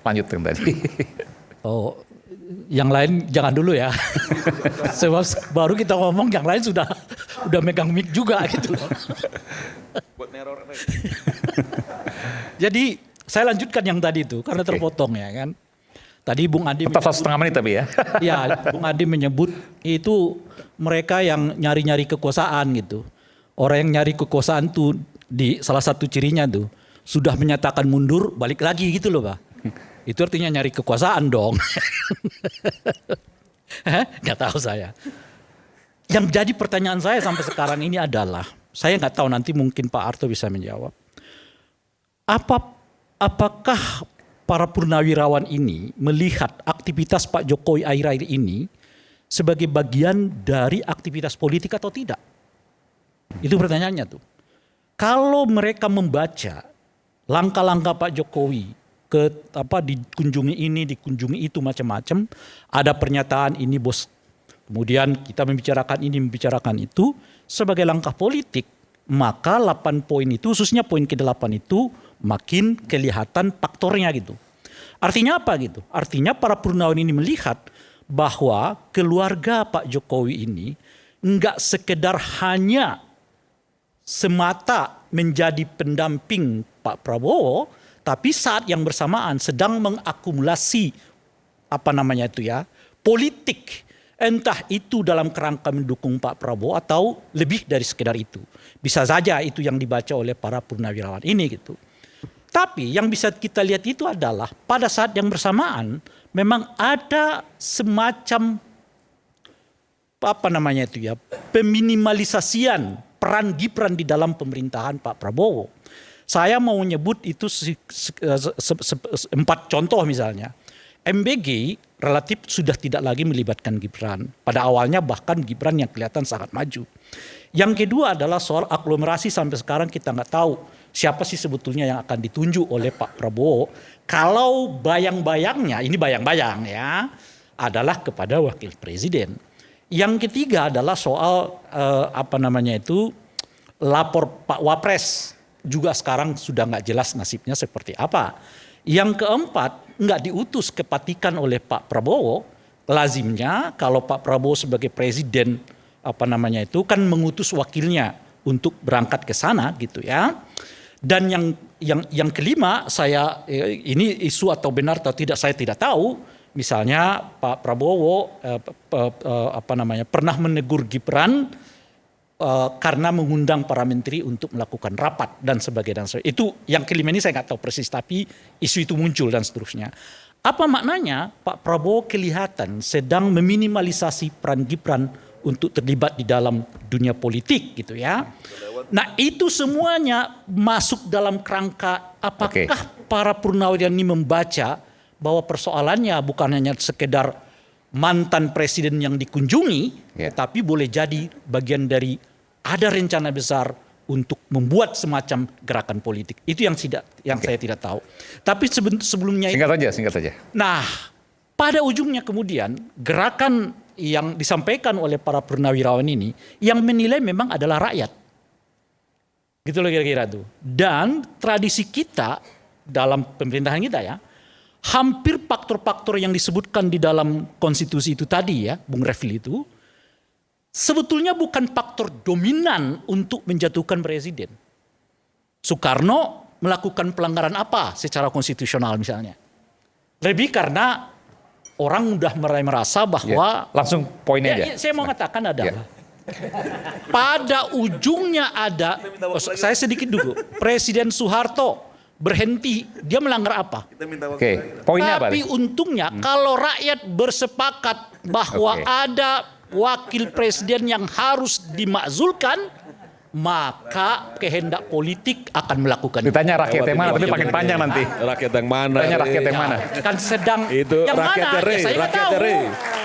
Lanjutkan tadi. Oh, yang lain jangan dulu ya. Sebab baru kita ngomong yang lain sudah megang mic juga gitu loh. Buat neror. Jadi saya lanjutkan yang tadi itu karena terpotong ya kan. Tadi Bung Adi Tetap 1,5 menit tapi ya. ya, Bung Adi menyebut itu mereka yang nyari-nyari kekuasaan gitu. Orang yang nyari kekuasaan tuh di salah satu cirinya tuh sudah menyatakan mundur balik lagi gitu loh, Pak. Itu artinya nyari kekuasaan dong. Nggak tahu saya. Yang jadi pertanyaan saya sampai sekarang ini adalah, saya nggak tahu nanti mungkin Pak Arto bisa menjawab. Apakah para purnawirawan ini melihat aktivitas Pak Jokowi akhir-akhir ini sebagai bagian dari aktivitas politik atau tidak? Itu pertanyaannya tuh. Kalau mereka membaca langkah-langkah Pak Jokowi dikunjungi ini, dikunjungi itu macam-macam, ada pernyataan ini bos, kemudian kita membicarakan ini, membicarakan itu sebagai langkah politik, maka 8 poin itu, khususnya poin ke-8 itu makin kelihatan faktornya gitu. Artinya apa gitu? Artinya para purnawan ini melihat bahwa keluarga Pak Jokowi ini enggak sekedar hanya semata menjadi pendamping Pak Prabowo, tapi saat yang bersamaan sedang mengakumulasi politik, entah itu dalam kerangka mendukung Pak Prabowo atau lebih dari sekedar itu. Bisa saja itu yang dibaca oleh para purnawirawan ini gitu. Tapi yang bisa kita lihat itu adalah pada saat yang bersamaan memang ada semacam peminimalisasian peran Gibran di dalam pemerintahan Pak Prabowo. Saya mau menyebut itu 4 contoh misalnya. MBG relatif sudah tidak lagi melibatkan Gibran. Pada awalnya bahkan Gibran yang kelihatan sangat maju. Yang kedua adalah soal aglomerasi, sampai sekarang kita nggak tahu siapa sih sebetulnya yang akan ditunjuk oleh Pak Prabowo. Kalau bayang-bayangnya, ini bayang-bayang ya, adalah kepada wakil presiden. Yang ketiga adalah soal lapor Pak Wapres, juga sekarang sudah nggak jelas nasibnya seperti apa. Yang keempat, nggak diutus kepatikan oleh Pak Prabowo. Lazimnya kalau Pak Prabowo sebagai presiden kan mengutus wakilnya untuk berangkat ke sana gitu ya. Dan yang kelima, ini isu atau benar atau tidak saya tidak tahu. Misalnya Pak Prabowo pernah menegur Gibran karena mengundang para menteri untuk melakukan rapat dan sebagainya. Itu yang kelima ini saya nggak tahu persis, tapi isu itu muncul dan seterusnya. Apa maknanya Pak Prabowo kelihatan sedang meminimalisasi peran Gibran untuk terlibat di dalam dunia politik gitu ya. Nah itu semuanya masuk dalam kerangka apakah para purnawirawan ini membaca bahwa persoalannya bukan hanya sekedar mantan presiden yang dikunjungi, tapi boleh jadi bagian dari ada rencana besar untuk membuat semacam gerakan politik. Itu yang saya tidak tahu. Tapi sebelumnya Singkat saja. Nah, pada ujungnya kemudian gerakan yang disampaikan oleh para purnawirawan ini yang menilai memang adalah rakyat. Gitu loh kira-kira tuh. Dan tradisi kita dalam pemerintahan kita ya, hampir faktor-faktor yang disebutkan di dalam konstitusi itu tadi ya, Bung Refli itu, sebetulnya bukan faktor dominan untuk menjatuhkan presiden. Soekarno melakukan pelanggaran apa secara konstitusional misalnya? Lebih karena orang mudah merasa bahwa langsung poinnya aja. Saya mau katakan adalah pada ujungnya ada, saya sedikit dulu, Presiden Soeharto berhenti, dia melanggar apa? Poinnya apa? Tapi untungnya kalau rakyat bersepakat bahwa ada wakil presiden yang harus dimakzulkan, maka kehendak politik akan melakukan. Ditanya rakyat yang mana, tapi pakai panjang nanti. Rakyat yang mana? Tanya rakyat yang mana? Kan sedang itu yang rakyatnya mana? Rey, Ya, saya rakyatnya tahu. Rey.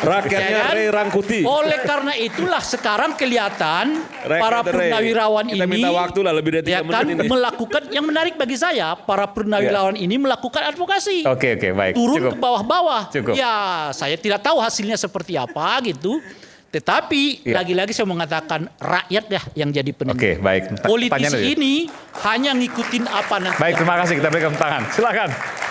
Rakyatnya Rey Rangkuti. Oleh karena itulah sekarang kelihatan para purnawirawan Kita ini minta waktu lah lebih dari 3 menit ini. melakukan, yang menarik bagi saya, para purnawirawan ini melakukan advokasi. Oke, baik. Turun Cukup. ke bawah-bawah. Cukup. Ya, saya tidak tahu hasilnya seperti apa gitu. Tetapi Iya. lagi-lagi saya mengatakan rakyat dah yang jadi penentu. Oke, baik. Politisi Pertanyaan aja. ini hanya ngikutin apa nanti. Baik, terima kasih. Kita berikan tangan. Silakan.